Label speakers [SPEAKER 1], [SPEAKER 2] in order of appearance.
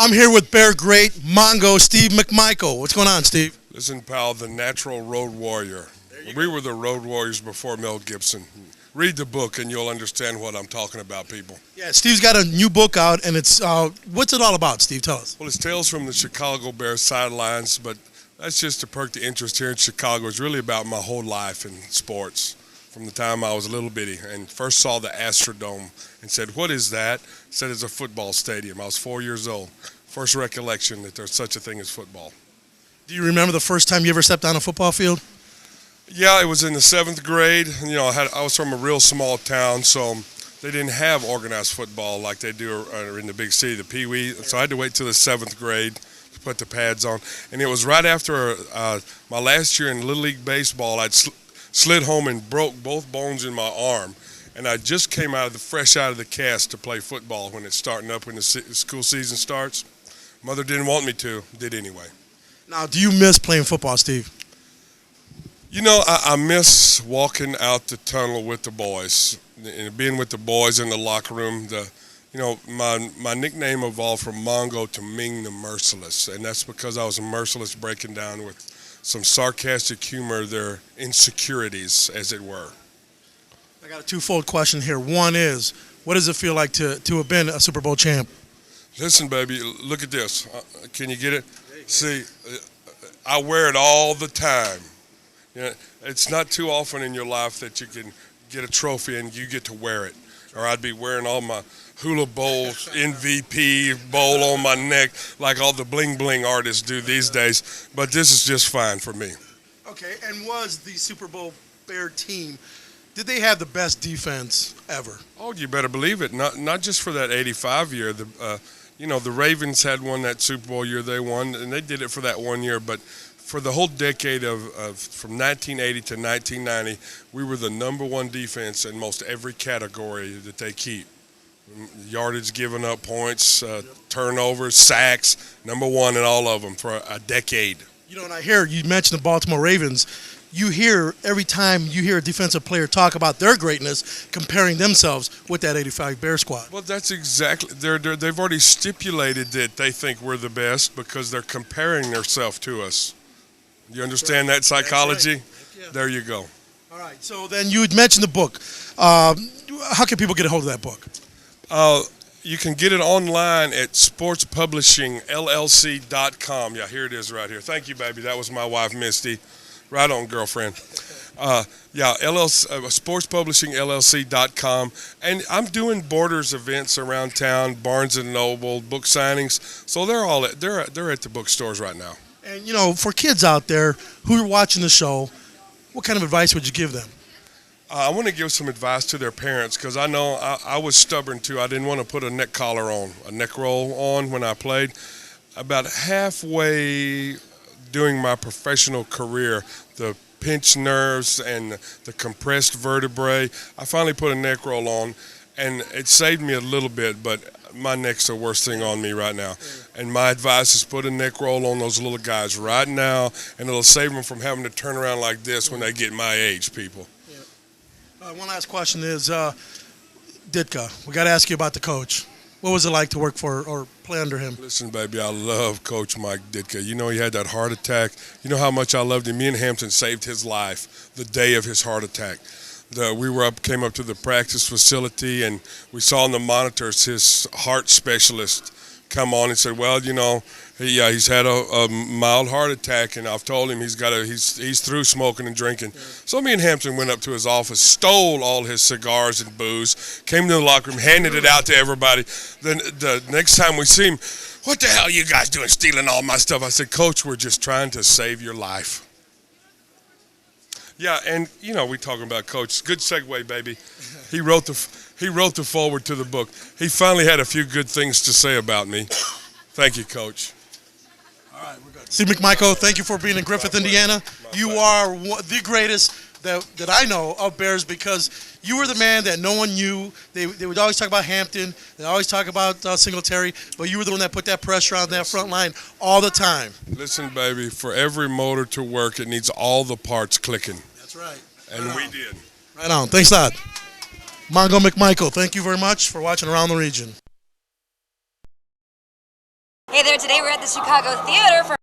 [SPEAKER 1] I'm here with Bear great Mongo, Steve McMichael. What's going on, Steve?
[SPEAKER 2] Listen, pal, the natural road warrior. We were the road warriors before Mel Gibson. Read the book and you'll understand what I'm talking about, people.
[SPEAKER 1] Yeah, Steve's got a new book out, and it's what's it all about, Steve? Tell us.
[SPEAKER 2] Well, it's Tales from the Chicago Bears sidelines, but that's just to perk the interest here in Chicago. It's really about my whole life in sports, from the time I was a little bitty and first saw the Astrodome and said, "What is that?" Said it's a football stadium. I was 4 years old. First recollection that there's such a thing as football.
[SPEAKER 1] Do you remember the first time you ever stepped on a football field?
[SPEAKER 2] Yeah, it was in the 7th grade. You know, I was from a real small town, so they didn't have organized football like they do in the big city, the Pee Wee. So I had to wait till the 7th grade to put the pads on. And it was right after my last year in Little League Baseball. I'd slid home and broke both bones in my arm. And I just came fresh out of the cast to play football when it's starting up, when the school season starts. Mother didn't want me to, did anyway.
[SPEAKER 1] Now, do you miss playing football, Steve?
[SPEAKER 2] You know, I miss walking out the tunnel with the boys, and being with the boys in the locker room. My nickname evolved from Mongo to Ming the Merciless, and that's because I was merciless, breaking down with some sarcastic humor their insecurities, as it were.
[SPEAKER 1] I got a twofold question here. One is, what does it feel like to have been a Super Bowl champ?
[SPEAKER 2] Listen, baby, look at this. Can you get it? See, I wear it all the time. You know, it's not too often in your life that you can get a trophy and you get to wear it. Or I'd be wearing all my Hula Bowl MVP bowl on my neck like all the bling-bling artists do these days. But this is just fine for me.
[SPEAKER 1] Okay, and was the Super Bowl Bear team, did they have the best defense ever?
[SPEAKER 2] Oh, you better believe it. Not just for that 85 year. The Ravens had won that Super Bowl year they won, and they did it for that 1 year. But for the whole decade from 1980 to 1990, we were the #1 defense in most every category that they keep. Yardage given up, points, turnovers, sacks, #1 in all of them for a decade.
[SPEAKER 1] You know, and I hear you mentioned the Baltimore Ravens. You hear every time you hear a defensive player talk about their greatness, comparing themselves with that 85 Bear squad.
[SPEAKER 2] Well, that's exactly. They've already stipulated that they think we're the best because they're comparing themselves to us. You understand that psychology?
[SPEAKER 1] Right. Yeah.
[SPEAKER 2] There you go.
[SPEAKER 1] All right. So then you had mentioned the book. How can people get a hold of that book?
[SPEAKER 2] You can get it online at sportspublishingllc.com. Yeah, here it is right here. Thank you, baby. That was my wife, Misty. Right on, girlfriend. sportspublishingllc.com. And I'm doing Borders events around town, Barnes & Noble, book signings. So they're at the bookstores right now.
[SPEAKER 1] And, you know, for kids out there who are watching the show, what kind of advice would you give them?
[SPEAKER 2] I want to give some advice to their parents because I know I was stubborn too. I didn't want to put a neck collar on, a neck roll on when I played. About halfway during my professional career, the pinched nerves and the compressed vertebrae, I finally put a neck roll on, and it saved me a little bit, but my neck's the worst thing on me right now. And my advice is put a neck roll on those little guys right now, and it'll save them from having to turn around like this when they get my age, people.
[SPEAKER 1] Yeah. One last question is, Ditka, we got to ask you about the coach. What was it like to work for or play under him?
[SPEAKER 2] Listen, baby, I love Coach Mike Ditka. You know, he had that heart attack. You know how much I loved him. Me and Hampton saved his life the day of his heart attack. We came up to the practice facility, and we saw on the monitors his heart specialist come on and said, well, you know, he's had a mild heart attack, and I've told him he's through smoking and drinking. Yeah. So me and Hampton went up to his office, stole all his cigars and booze, came to the locker room, handed it out to everybody. Then the next time we see him, what the hell are you guys doing stealing all my stuff? I said, Coach, we're just trying to save your life. Yeah, and you know, we talking about Coach. Good segue, baby. He wrote the foreword to the book. He finally had a few good things to say about me. Thank you, Coach.
[SPEAKER 1] All right, we're good. Steve McMichael, thank you for being in Griffith, Indiana. You are the greatest that I know of Bears because you were the man that no one knew. They would always talk about Hampton. They always talk about Singletary, but you were the one that put that pressure on that front line all the time.
[SPEAKER 2] Listen, baby, for every motor to work, it needs all the parts clicking.
[SPEAKER 1] That's right.
[SPEAKER 2] And we did.
[SPEAKER 1] Right on. Thanks a lot. Mongo McMichael, thank you very much for watching Around the Region.
[SPEAKER 3] Hey there, today we're at the Chicago Theater for